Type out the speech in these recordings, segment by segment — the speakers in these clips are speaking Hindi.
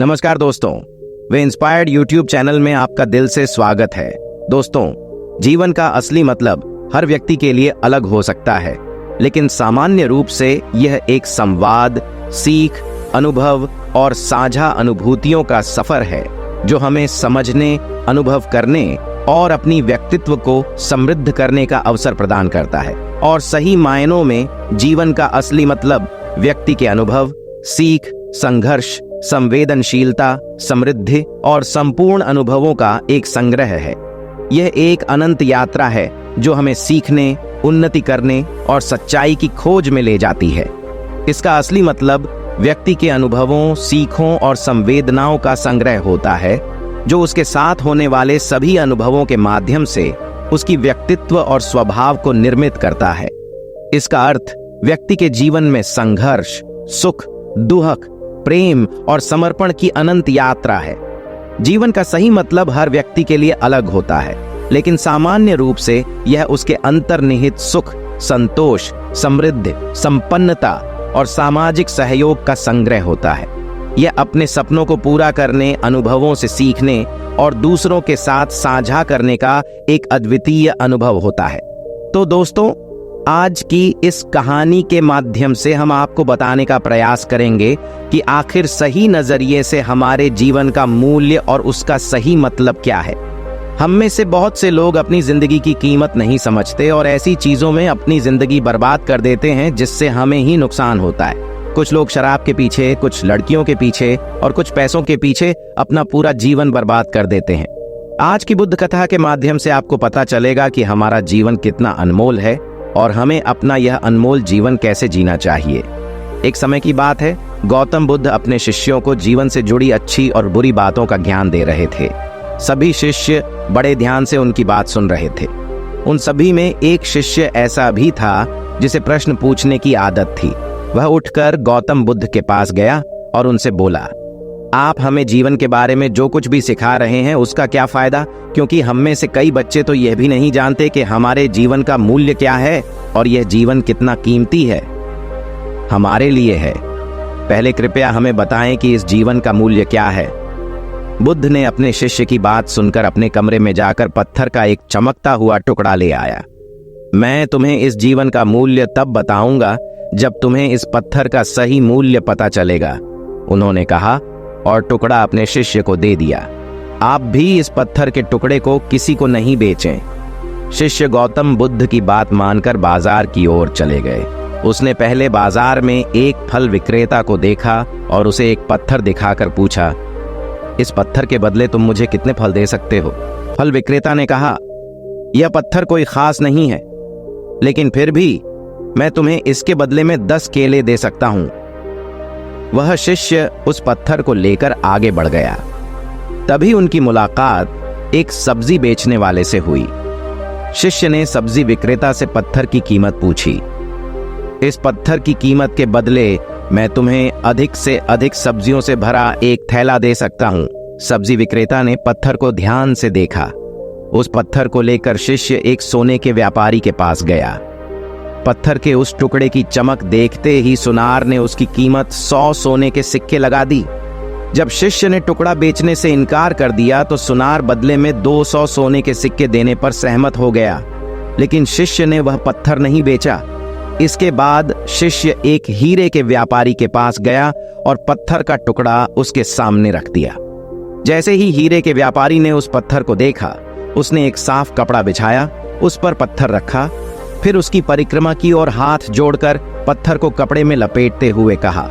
नमस्कार दोस्तों, वे इंस्पायर्ड यूट्यूब चैनल में आपका दिल से स्वागत है। दोस्तों, जीवन का असली मतलब हर व्यक्ति के लिए अलग हो सकता है, लेकिन सामान्य रूप से यह एक संवाद, सीख, अनुभव और साझा अनुभूतियों का सफर है जो हमें समझने, अनुभव करने और अपनी व्यक्तित्व को समृद्ध करने का अवसर प्रदान करता है। और सही मायनों में जीवन का असली मतलब व्यक्ति के अनुभव, सीख, संघर्ष, संवेदनशीलता, समृद्धि और संपूर्ण अनुभवों का एक संग्रह है। यह एक अनंत यात्रा है जो हमें सीखने, उन्नति करने और सच्चाई की खोज में ले जाती है। इसका असली मतलब व्यक्ति के अनुभवों, सीखों और संवेदनाओं का संग्रह होता है जो उसके साथ होने वाले सभी अनुभवों के माध्यम से उसकी व्यक्तित्व और स्वभाव को निर्मित करता है। इसका अर्थ व्यक्ति के जीवन में संघर्ष, सुख, दुख, प्रेम और समर्पण की अनंत यात्रा है। जीवन का सही मतलब हर व्यक्ति के लिए अलग होता है, लेकिन सामान्य रूप से यह उसके अंतर्निहित सुख, संतोष, समृद्धि, संपन्नता और सामाजिक सहयोग का संग्रह होता है। यह अपने सपनों को पूरा करने, अनुभवों से सीखने और दूसरों के साथ साझा करने का एक अद्वितीय अनुभव होता है। तो दोस्तों, आज की इस कहानी के माध्यम से हम आपको बताने का प्रयास करेंगे कि आखिर सही नजरिए से हमारे जीवन का मूल्य और उसका सही मतलब क्या है। हम में से बहुत से लोग अपनी जिंदगी की कीमत नहीं समझते और ऐसी चीजों में अपनी जिंदगी बर्बाद कर देते हैं जिससे हमें ही नुकसान होता है। कुछ लोग शराब के पीछे, कुछ लड़कियों के पीछे और कुछ पैसों के पीछे अपना पूरा जीवन बर्बाद कर देते हैं। आज की बुद्ध कथा के माध्यम से आपको पता चलेगा कि हमारा जीवन कितना अनमोल है और हमें अपना यह अनमोल जीवन कैसे जीना चाहिए। एक समय की बात है, गौतम बुद्ध अपने शिष्यों को जीवन से जुड़ी अच्छी और बुरी बातों का ज्ञान दे रहे थे। सभी शिष्य बड़े ध्यान से उनकी बात सुन रहे थे। उन सभी में एक शिष्य ऐसा भी था जिसे प्रश्न पूछने की आदत थी। वह उठकर गौतम बुद्ध के पास गया और उनसे बोला, आप हमें जीवन के बारे में जो कुछ भी सिखा रहे हैं उसका क्या फायदा, क्योंकि हम में से कई बच्चे तो यह भी नहीं जानते कि हमारे जीवन का मूल्य क्या है और यह जीवन कितना कीमती है हमारे लिए है। पहले कृपया हमें बताएं कि इस जीवन का मूल्य क्या है। बुद्ध ने अपने शिष्य की बात सुनकर अपने कमरे में जाकर पत्थर का एक चमकता हुआ टुकड़ा ले आया। मैं तुम्हें इस जीवन का मूल्य तब बताऊंगा जब तुम्हें इस पत्थर का सही मूल्य पता चलेगा, उन्होंने कहा और टुकड़ा अपने शिष्य को दे दिया। आप भी इस पत्थर के टुकड़े को किसी को नहीं बेचें। शिष्य गौतम बुद्ध की बात मानकर बाजार की ओर चले गए। उसने पहले बाजार में एक फल विक्रेता को देखा और उसे एक पत्थर दिखाकर पूछा, इस पत्थर के बदले तुम मुझे कितने फल दे सकते हो? फल विक्रेता ने कहा, यह पत्थर कोई खास नहीं है, लेकिन फिर भी मैं तुम्हें इसके बदले में 10 केले दे सकता हूं। वह शिष्य उस पत्थर को लेकर आगे बढ़ गया। तभी उनकी मुलाकात एक सब्जी बेचने वाले से हुई। शिष्य ने सब्जी विक्रेता से पत्थर की कीमत पूछी। इस पत्थर की कीमत के बदले मैं तुम्हें अधिक से अधिक सब्जियों से भरा एक थैला दे सकता हूं। सब्जी विक्रेता ने पत्थर को ध्यान से देखा। उस पत्थर को लेकर शिष्य एक सोने के व्यापारी के पास गया। पत्थर के उस टुकड़े की चमक देखते ही सुनार ने उसकी कीमत 100 सोने के सिक्के लगा दी। जब शिष्य ने टुकड़ा बेचने से इनकार कर दिया तो सुनार बदले में 200 सोने के सिक्के देने पर सहमत हो गया, लेकिन शिष्य ने वह पत्थर नहीं बेचा। इसके बाद शिष्य एक हीरे के व्यापारी के पास गया और पत्थर का टुकड़ा उसके सामने रख दिया। जैसे ही हीरे के व्यापारी ने उस पत्थर को देखा, उसने एक साफ कपड़ा बिछाया, उस पर पत्थर रखा, फिर उसकी परिक्रमा की और हाथ जोड़कर पत्थर को कपड़े में लपेटते हुए कहा,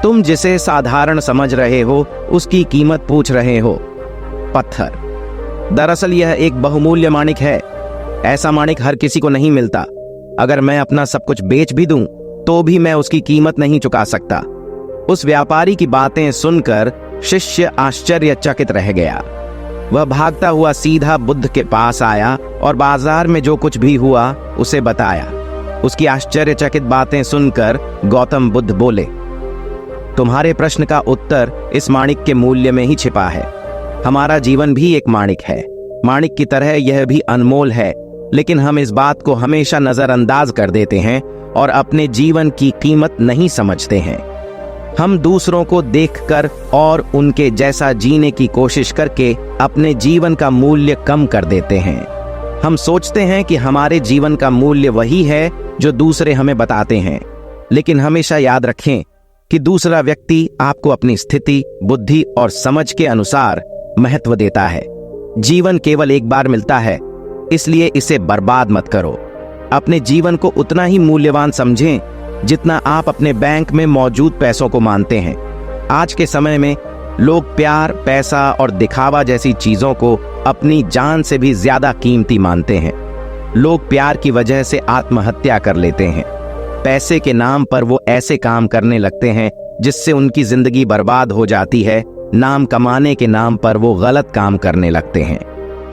तुम जिसे साधारण समझ रहे हो उसकी कीमत पूछ रहे हो। पत्थर, दरअसल यह एक बहुमूल्य माणिक है। ऐसा माणिक हर किसी को नहीं मिलता। अगर मैं अपना सब कुछ बेच भी दूं तो भी मैं उसकी कीमत नहीं चुका सकता। उस व्यापारी की बातें सुनकर शिष्य आश्चर्यचकित रह गया। वह भागता हुआ सीधा बुद्ध के पास आया और बाजार में जो कुछ भी हुआ उसे बताया। उसकी आश्चर्यचकित बातें सुनकर गौतम बुद्ध बोले, तुम्हारे प्रश्न का उत्तर इस माणिक के मूल्य में ही छिपा है। हमारा जीवन भी एक माणिक है। माणिक की तरह यह भी अनमोल है, लेकिन हम इस बात को हमेशा नजरअंदाज कर देते हैं और अपने जीवन की कीमत नहीं समझते हैं। हम दूसरों को देखकर और उनके जैसा जीने की कोशिश करके अपने जीवन का मूल्य कम कर देते हैं। हम सोचते हैं कि हमारे जीवन का मूल्य वही है जो दूसरे हमें बताते हैं, लेकिन हमेशा याद रखें कि दूसरा व्यक्ति आपको अपनी स्थिति, बुद्धि और समझ के अनुसार महत्व देता है। जीवन केवल एक बार मिलता है, इसलिए इसे बर्बाद मत करो। अपने जीवन को उतना ही मूल्यवान समझें जितना आप अपने बैंक में मौजूद पैसों को मानते हैं। आज के समय में लोग प्यार, पैसा और दिखावा जैसी चीजों को अपनी जान से भी ज्यादा कीमती मानते हैं। लोग प्यार की वजह से आत्महत्या कर लेते हैं। पैसे के नाम पर वो ऐसे काम करने लगते हैं जिससे उनकी जिंदगी बर्बाद हो जाती है। नाम कमाने के नाम पर वो गलत काम करने लगते हैं।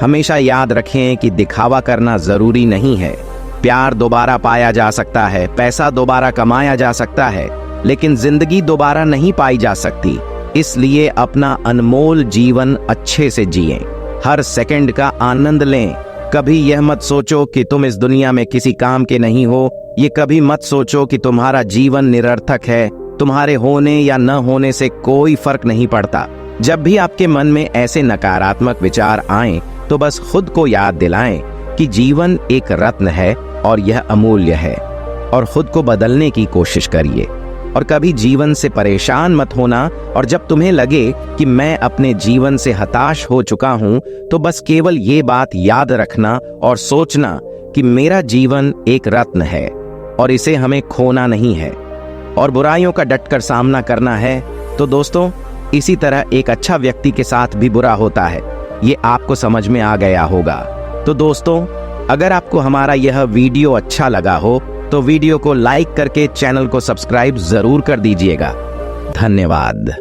हमेशा याद रखें कि दिखावा करना जरूरी नहीं है। प्यार दोबारा पाया जा सकता है, पैसा दोबारा कमाया जा सकता है, लेकिन जिंदगी दोबारा नहीं पाई जा सकती। इसलिए अपना अनमोल जीवन अच्छे से जिएं, हर सेकंड का आनंद लें। कभी यह मत सोचो कि तुम इस दुनिया में किसी काम के नहीं हो। ये कभी मत सोचो कि तुम्हारा जीवन निरर्थक है। तुम्हारे होने या न होने से कोई फर्क नहीं पड़ता। जब भी आपके मन में ऐसे नकारात्मक विचार आएं, तो बस खुद को याद दिलाएं कि जीवन एक रत्न है और यह अमूल्य है, और खुद को बदलने की कोशिश करिए। और कभी जीवन से परेशान मत होना, और जब तुम्हें लगे कि मैं अपने जीवन से हताश हो चुका हूं, तो बस केवल ये बात याद रखना और सोचना कि मेरा जीवन एक रत्न है और इसे हमें खोना नहीं है और बुराइयों का डटकर सामना करना है। तो दोस्तों, इसी तरह एक अच्छा व्यक्ति के साथ भी बुरा होता है, ये आपको समझ में आ गया होगा। तो दोस्तों, अगर आपको हमारा यह वीडियो अच्छा लगा हो तो वीडियो को लाइक करके चैनल को सब्सक्राइब जरूर कर दीजिएगा। धन्यवाद।